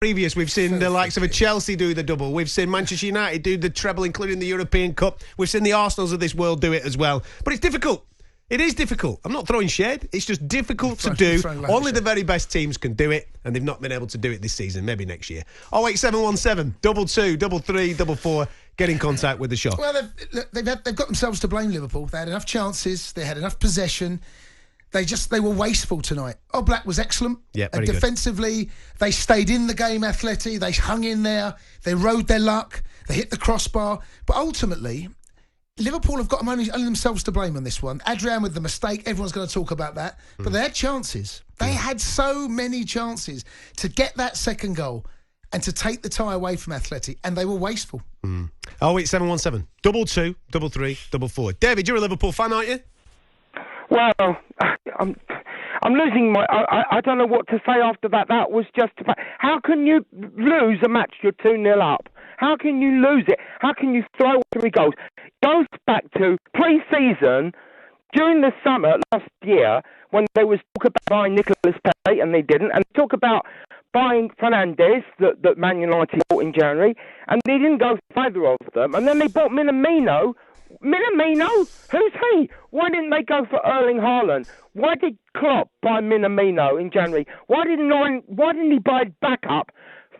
previous. We've seen the likes of a Chelsea do the double. We've seen Manchester United do the treble, including the European Cup. We've seen the Arsenals of this world do it as well. But it's difficult. It is difficult. I'm not throwing shade. It's just difficult to do. Only the very bbest teams can do it, and they've not been able to do it this season. Maybe next year. 08717 22 33 44. Get in contact with the show. Well, they've got themselves to blame, Liverpool. They had enough chances. They had enough possession. They were wasteful tonight. Oblak was excellent. Yeah, very good. Defensively, they stayed in the game, Atleti. They hung in there. They rode their luck. They hit the crossbar. But ultimately, Liverpool have got only themselves to blame on this one. Adrian with the mistake. Everyone's going to talk about that. But they had chances. They had so many chances to get that second goal and to take the tie away from Atleti, and they were wasteful. 08717 22 33 44. David, you're a Liverpool fan, aren't you? Well, I'm losing my... I don't know what to say after that. That was just... How can you lose a match you're 2-0 up? How can you lose it? How can you throw 3 goals? It goes back to pre-season, during the summer last year, when there was talk about buying Nicolas Pepe, and they didn't, and talk about buying Fernandes, that Man United bought in January, and they didn't go for either of them. And then they bought Minamino. Minamino? Who's he? Why didn't they go for Erling Haaland? Why did Klopp buy Minamino in January? Why didn't he buy backup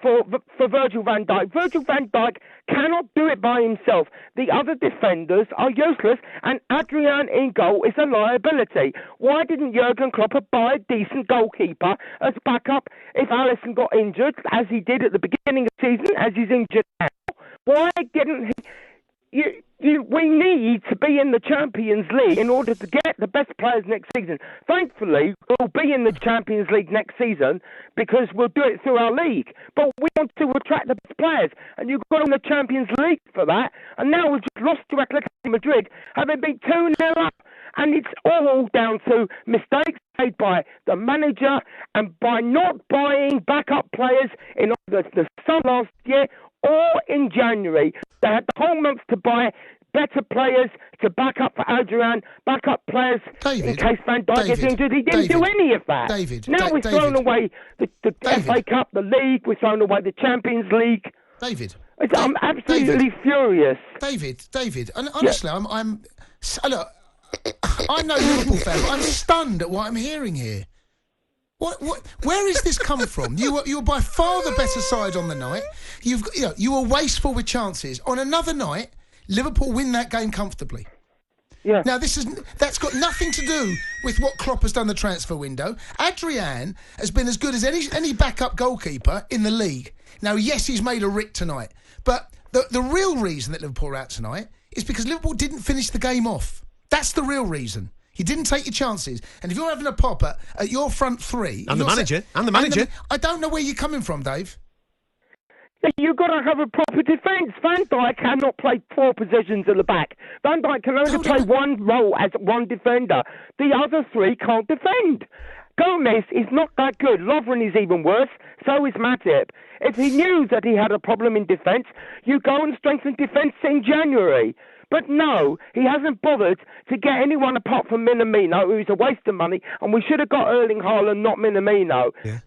for Virgil van Dijk? Virgil van Dijk cannot do it by himself. The other defenders are useless, and Adrian in goal is a liability. Why didn't Jurgen Klopp buy a decent goalkeeper as backup if Alisson got injured, as he did at the beginning of the season, as he's injured now? Why didn't he... We need to be in the Champions League in order to get the best players next season. Thankfully, we'll be in the Champions League next season because we'll do it through our league. But we want to attract the best players, and you've got on the Champions League for that. And now we've just lost to Atletico Madrid, having been 2-0 up. And it's all down to mistakes made by the manager and by not buying backup players in the summer last year or in January. They had the whole month to buy better players to back up for Adrian, backup players in case Van Dijk gets injured. He didn't do any of that. Now we've thrown away the FA Cup, the league. We've thrown away the Champions League. I'm absolutely furious. David, and honestly, look, I'm no Liverpool fan, but I'm stunned at what I'm hearing here. Where is this come from? You were by far the better side on the night. You were wasteful with chances. On another night, Liverpool win that game comfortably. Yeah. Now that's got nothing to do with what Klopp has done the transfer window. Adrian has been as good as any backup goalkeeper in the league. Now, yes, he's made a rick tonight, but the real reason that Liverpool are out tonight is because Liverpool didn't finish the game off. That's the real reason. He didn't take your chances. And if you're having a pop at your front three... And the manager. I don't know where you're coming from, Dave. You've got to have a proper defence. Van Dijk cannot play 4 positions at the back. Van Dijk can only play one role as one defender. The other 3 can't defend. Gomez is not that good. Lovren is even worse. So is Matip. If he knew that he had a problem in defence, you go and strengthen defence in January. But no, he hasn't bothered to get anyone apart from Minamino, who's a waste of money, and we should have got Erling Haaland, not Minamino. Yeah.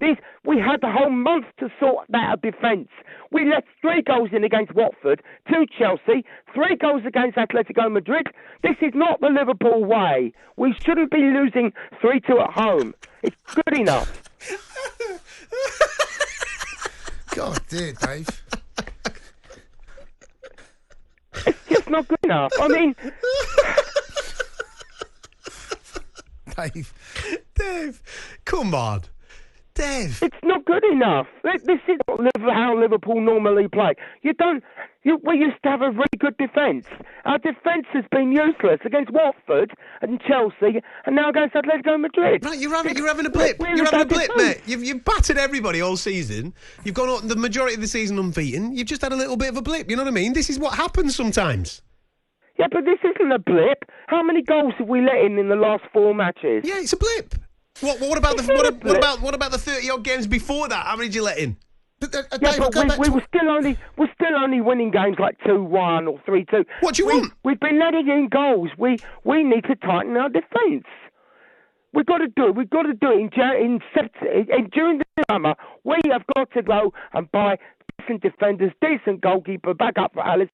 We had the whole month to sort that defence. We let 3 goals in against Watford, 2 Chelsea, 3 goals against Atletico Madrid. This is not the Liverpool way. We shouldn't be losing 3-2 at home. It's good enough. God dear, Dave. It's just not good enough. I mean... Dave, come on. Dave. It's not good enough. This is not how Liverpool normally play. We used to have a really good defence. Our defence has been useless against Watford and Chelsea, and now against Atletico Madrid. Right, you're having a blip. You're having a blip, mate. You've battered everybody all season. You've gone on the majority of the season unbeaten. You've just had a little bit of a blip. You know what I mean? This is what happens sometimes. Yeah, but this isn't a blip. How many goals have we let in the last 4 matches? Yeah, it's a blip. What about the 30 odd games before that? How many did you let in? But we're still only winning games like 2-1 or 3-2. What do you want? We've been letting in goals. We need to tighten our defence. We've got to do it. We've got to do it during the summer. We have got to go and buy decent defenders, decent goalkeeper, back up for Alice,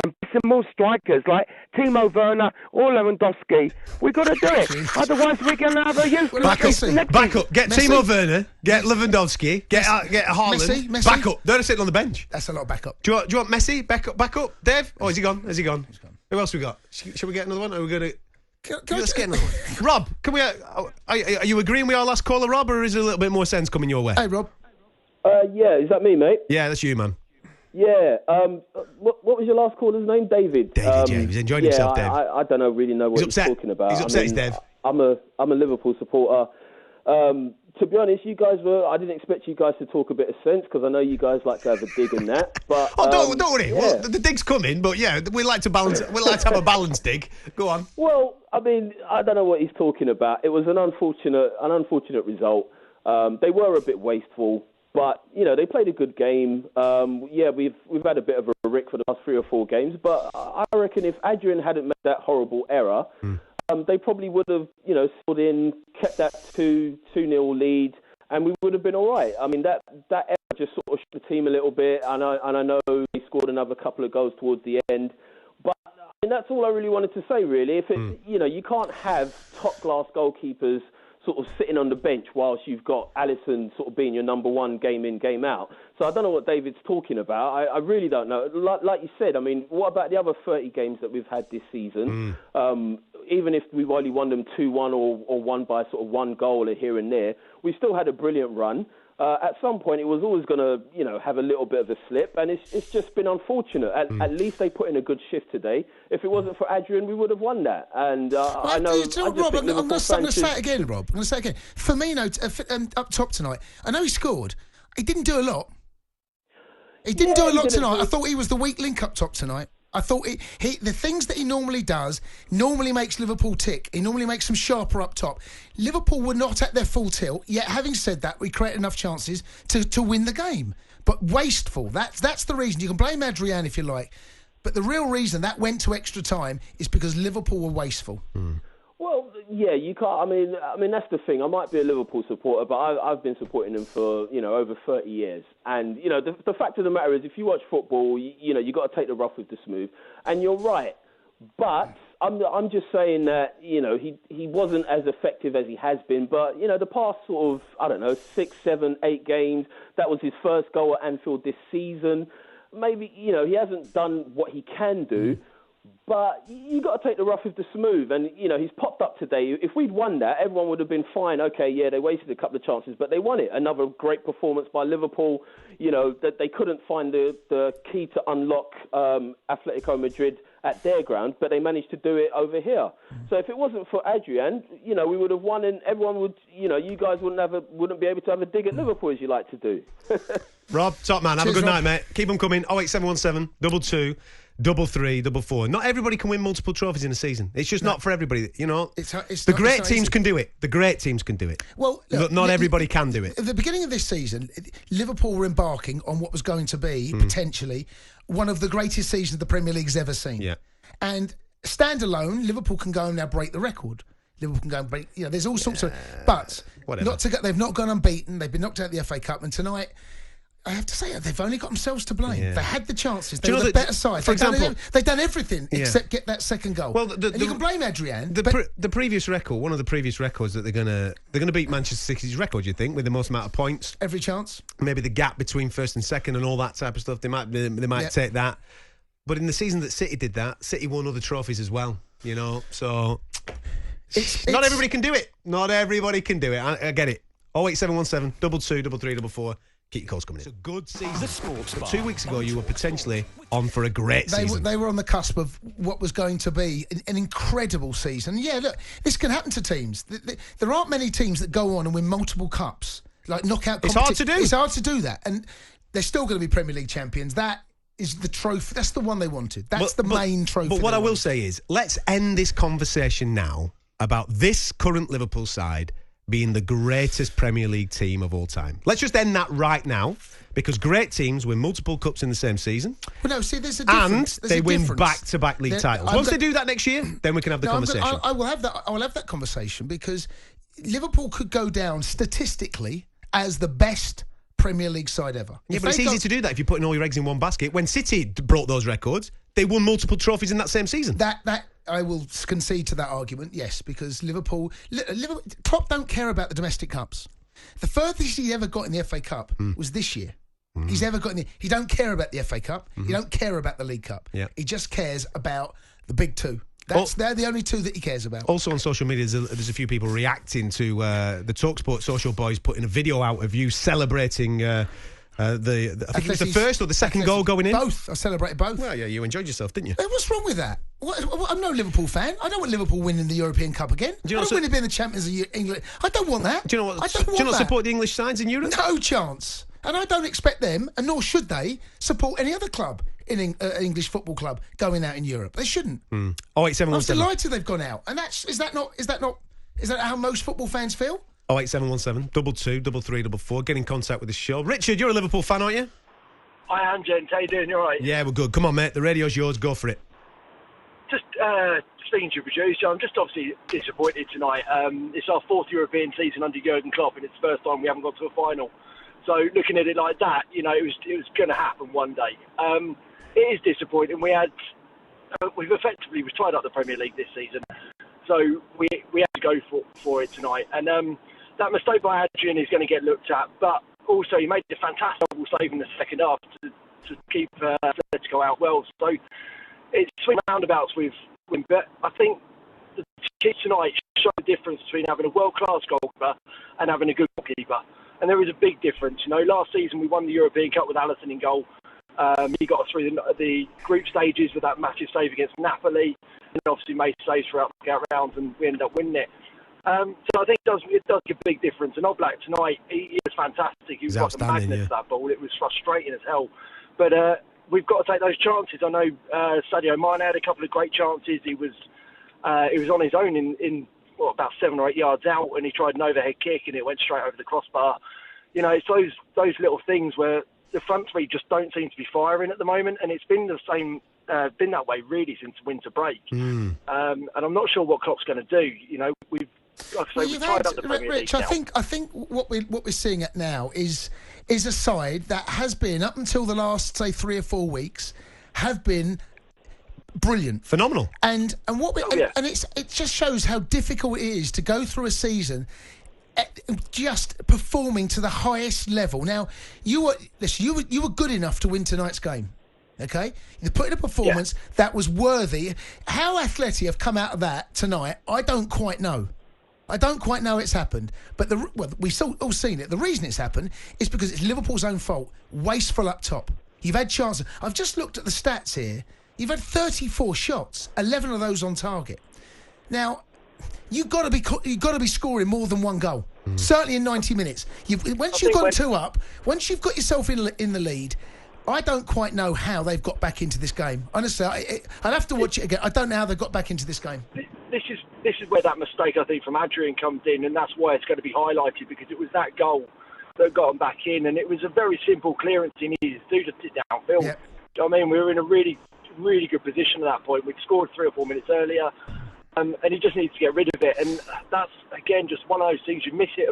and some more strikers like Timo Werner or Lewandowski. We've got to do it. Otherwise, we're going to have a youth. Back up. Get Messi. Timo Werner. Get Lewandowski. Get Haaland. Messi. Back up. They're sitting on the bench. That's a lot of backup. Do you want Messi? Back up. Dave? Oh, is he gone? He's gone. Who else we got? Shall we get another one? Or are we going to... Let's get another one. Rob, can we? Are you agreeing with our last caller, Rob, or is there a little bit more sense coming your way? Hey, Rob. Yeah, is that me, mate? Yeah, that's you, man. Yeah. What was your last caller's name? David. Yeah, he was enjoying himself, Dave. I don't really know what he's talking about. He's upset, Dave. I'm a Liverpool supporter. To be honest, I didn't expect you guys to talk a bit of sense because I know you guys like to have a dig and that. But don't worry. Yeah. Well, the dig's coming, but yeah, we like to balance. We like to have a balanced dig. Go on. Well, I mean, I don't know what he's talking about. It was an unfortunate result. They were a bit wasteful, but they played a good game. We've had a bit of a rick for the last 3 or 4 games, but I reckon if Adrian hadn't made that horrible error. They probably would have, scored in, kept that 2-0 lead, and we would have been all right. I mean, that error just sort of shook the team a little bit, and I know they scored another couple of goals towards the end. But I mean, that's all I really wanted to say, really. If you can't have top-class goalkeepers sort of sitting on the bench whilst you've got Alisson sort of being your number one game in, game out. So I don't know what David's talking about. I really don't know. Like you said, I mean, what about the other 30 games that we've had this season? Even if we've only won them 2-1 or won by sort of 1 goal here and there, we still had a brilliant run. At some point, it was always going to, have a little bit of a slip, and it's just been unfortunate. At least they put in a good shift today. If it wasn't for Adrian, we would have won that. And I know. Rob, I'm going to say it again, Rob. I'm going to say it again. Firmino up top tonight. I know he scored. He didn't do a lot. He didn't do a lot tonight. I thought he was the weak link up top tonight. I thought the things that he normally does normally makes Liverpool tick. He normally makes them sharper up top. Liverpool were not at their full tilt, yet having said that, we created enough chances to win the game. But wasteful, that's the reason. You can blame Adrian if you like, but the real reason that went to extra time is because Liverpool were wasteful. Well, yeah, you can't. I mean, that's the thing. I might be a Liverpool supporter, but I've been supporting them for over 30 years. And the fact of the matter is, if you watch football, you got to take the rough with the smooth. And you're right, but I'm just saying that he wasn't as effective as he has been. But the past sort of 6, 7, 8 games, that was his first goal at Anfield this season. Maybe he hasn't done what he can do. But you got to take the rough with the smooth, and he's popped up today. If we'd won that, everyone would have been fine. Okay, yeah, they wasted a couple of chances, but they won it. Another great performance by Liverpool. That they couldn't find the key to unlock Atletico Madrid at their ground, but they managed to do it over here. So if it wasn't for Adrian, we would have won, and everyone would, you guys wouldn't be able to have a dig at Liverpool as you like to do. Rob, top man, have a good night, mate. Keep them coming. 08717 22 33 44. Not everybody can win multiple trophies in a season. It's just not for everybody. It's the great teams can do it. The great teams can do it. Well, look, not everybody can do it. At the beginning of this season, Liverpool were embarking on what was going to be potentially one of the greatest seasons the Premier League's ever seen. Yeah. And standalone, Liverpool can go and now break the record. Liverpool can go and break. There's all sorts of. But they've not gone unbeaten. They've been knocked out of the FA Cup, and tonight, I have to say, they've only got themselves to blame. Yeah. They had the chances. They were the better side. For example, they've done everything except get that second goal. Well, you can blame Adrian. The previous record, one of the previous records that they're gonna beat Manchester City's record. You think with the most amount of points? Every chance. Maybe the gap between first and second and all that type of stuff. They might take that. But in the season that City did that, City won other trophies as well. So not everybody can do it. Not everybody can do it. I get it. 08717 22 33 44. Keep your calls coming in. It's a good season. The Sports Bar. 2 weeks ago, you were potentially on for a great season. They were on the cusp of what was going to be an incredible season. Yeah, look, this can happen to teams. There aren't many teams that go on and win multiple cups, like knockout. It's hard to do. It's hard to do that, and they're still going to be Premier League champions. That is the trophy. That's the one they wanted. That's the main trophy. But what I will say is, let's end this conversation now about this current Liverpool side being the greatest Premier League team of all time. Let's just end that right now, because great teams win multiple cups in the same season. Well, no, see, there's a difference. And they win back-to-back league titles. Once they do that next year, then we can have the conversation. I will have that conversation, because Liverpool could go down statistically as the best Premier League side ever. Yeah, but it's easy to do that if you're putting all your eggs in one basket. When City broke those records, they won multiple trophies in that same season. That I will concede to that argument, yes, because Liverpool Klopp don't care about the domestic cups. The furthest he ever got in the FA Cup was this year. He's ever got he don't care about the FA Cup. He don't care about the League Cup. Yeah. He just cares about the big two. They're the only two that he cares about. Also on social media, there's a few people reacting to the TalkSport social boys putting a video out of you celebrating I think it was the first or the second goal going in. Both. I celebrated both. Well, yeah, you enjoyed yourself, didn't you? What's wrong with that? I'm no Liverpool fan. I don't want Liverpool winning the European Cup again. I don't want to be in the Champions of England. I don't want that. Do you not support the English sides in Europe? No chance. And I don't expect them, and nor should they, support any other club in English football club going out in Europe. They shouldn't. 08717. I'm delighted they've gone out, and is that how most football fans feel? 08717 22 4. Get in contact with the show. Richard, you're a Liverpool fan, aren't you? I am, gents. How you doing? You all right? Yeah, we're good. Come on, mate. The radio's yours. Go for it. Just speaking to your producer, I'm just obviously disappointed tonight. It's our fourth European season under Jurgen Klopp, and it's the first time we haven't got to a final. So looking at it like that, it was going to happen one day. It is disappointing. We've tied up the Premier League this season, so we had to go for it tonight. And that mistake by Adrian is going to get looked at, but also he made a fantastic double save in the second half to keep Atletico out well. So it's swing roundabouts with him, but I think the key tonight showed the difference between having a world-class goalkeeper and having a good goalkeeper. And there is a big difference. Last season we won the European Cup with Alisson in goal. He got us through the group stages with that massive save against Napoli, and obviously made saves throughout the knockout rounds, and we ended up winning it. So I think it does give a big difference. And Oblak tonight, he was fantastic. He was like a magnet to that ball. It was frustrating as hell. But we've got to take those chances. I know Sadio Mane had a couple of great chances. He was on his own in about 7 or 8 yards out, and he tried an overhead kick and it went straight over the crossbar. It's those little things where the front three just don't seem to be firing at the moment, and it's been the same, been that way really since winter break. And I'm not sure what Klopp's going to do. We've tied up the Premier League now. I think what we're seeing at now is a side that has been, up until the last, say, 3 or 4 weeks, have been brilliant, phenomenal, and it just shows how difficult it is to go through a season just performing to the highest level. Now, you were good enough to win tonight's game. Okay, you put in a performance that was worthy. How Atleti have come out of that tonight, I don't quite know. It's happened, but we've all seen it. The reason it's happened is because it's Liverpool's own fault. Wasteful up top. You've had chances. I've just looked at the stats here. You've had 34 shots, 11 of those on target. Now, you've got to be scoring more than one goal. Certainly in 90 minutes. Once you've got 2 up, once you've got yourself in the lead, I don't quite know how they've got back into this game. Honestly, I'd have to watch it again. I don't know how they got back into this game. This is where that mistake, I think, from Adrian comes in, and that's why it's going to be highlighted, because it was that goal that got him back in, and it was a very simple clearance he needed to do to sit downfield. Yeah. Do you know what I mean? We were in a really good position at that point. We'd scored 3 or 4 minutes earlier, and he just needs to get rid of it. And that's, again, just one of those things. You miss hit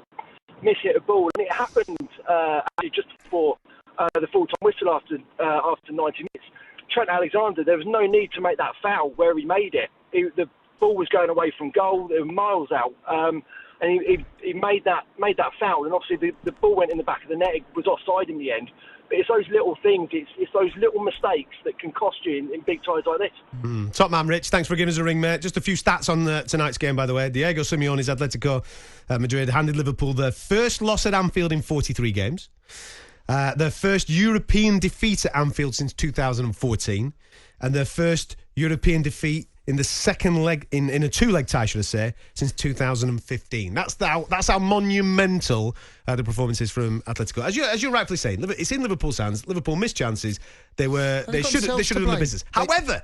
a ball, and it happened actually just before the full-time whistle after 90 minutes. Trent Alexander, there was no need to make that foul where he made it. The ball was going away from goal. They were miles out, and he made that foul. And obviously the ball went in the back of the net. It was offside in the end. But it's those little things, it's those little mistakes that can cost you in big ties like this. Top man, Rich. Thanks for giving us a ring, mate. Just a few stats on tonight's game, by the way. Diego Simeone's Atletico Madrid handed Liverpool their first loss at Anfield in 43 games. Their first European defeat at Anfield since 2014. And their first European defeat in the second leg, in a 2-leg tie, should I say, since 2015. That's how monumental the performance is from Atletico. As you rightfully say, it's in Liverpool's hands. Liverpool missed chances. They should have done the business. However,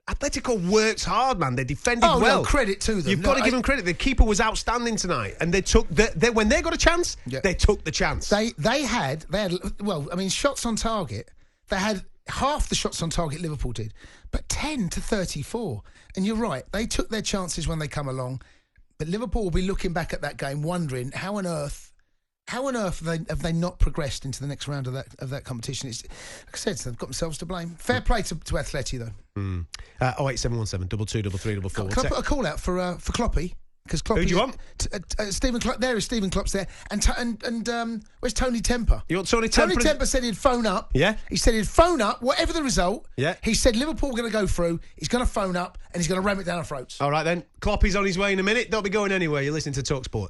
Atletico works hard, man. They defended well. No, credit to them. You've got to give them credit. The keeper was outstanding tonight, and they took when they got a chance, they took the chance. They had shots on target. They had half the shots on target Liverpool did, but 10 to 34. And you're right, they took their chances when they come along. But Liverpool will be looking back at that game, wondering how on earth have they not progressed into the next round of that competition? It's, like I said, they've got themselves to blame. Fair play to Atleti though. 08717 223344. Can I put a call out for Kloppy? Because Who do you want? Stephen Klopp. There is Stephen Klopp's there, and where's Tony Temper? You want Tony Temper? Tony Temper said he'd phone up. Yeah. He said he'd phone up, whatever the result. Yeah. He said Liverpool are going to go through. He's going to phone up and he's going to ram it down our throats. All right then. Kloppy's on his way in a minute. Don't be going anywhere. You're listening to TalkSport.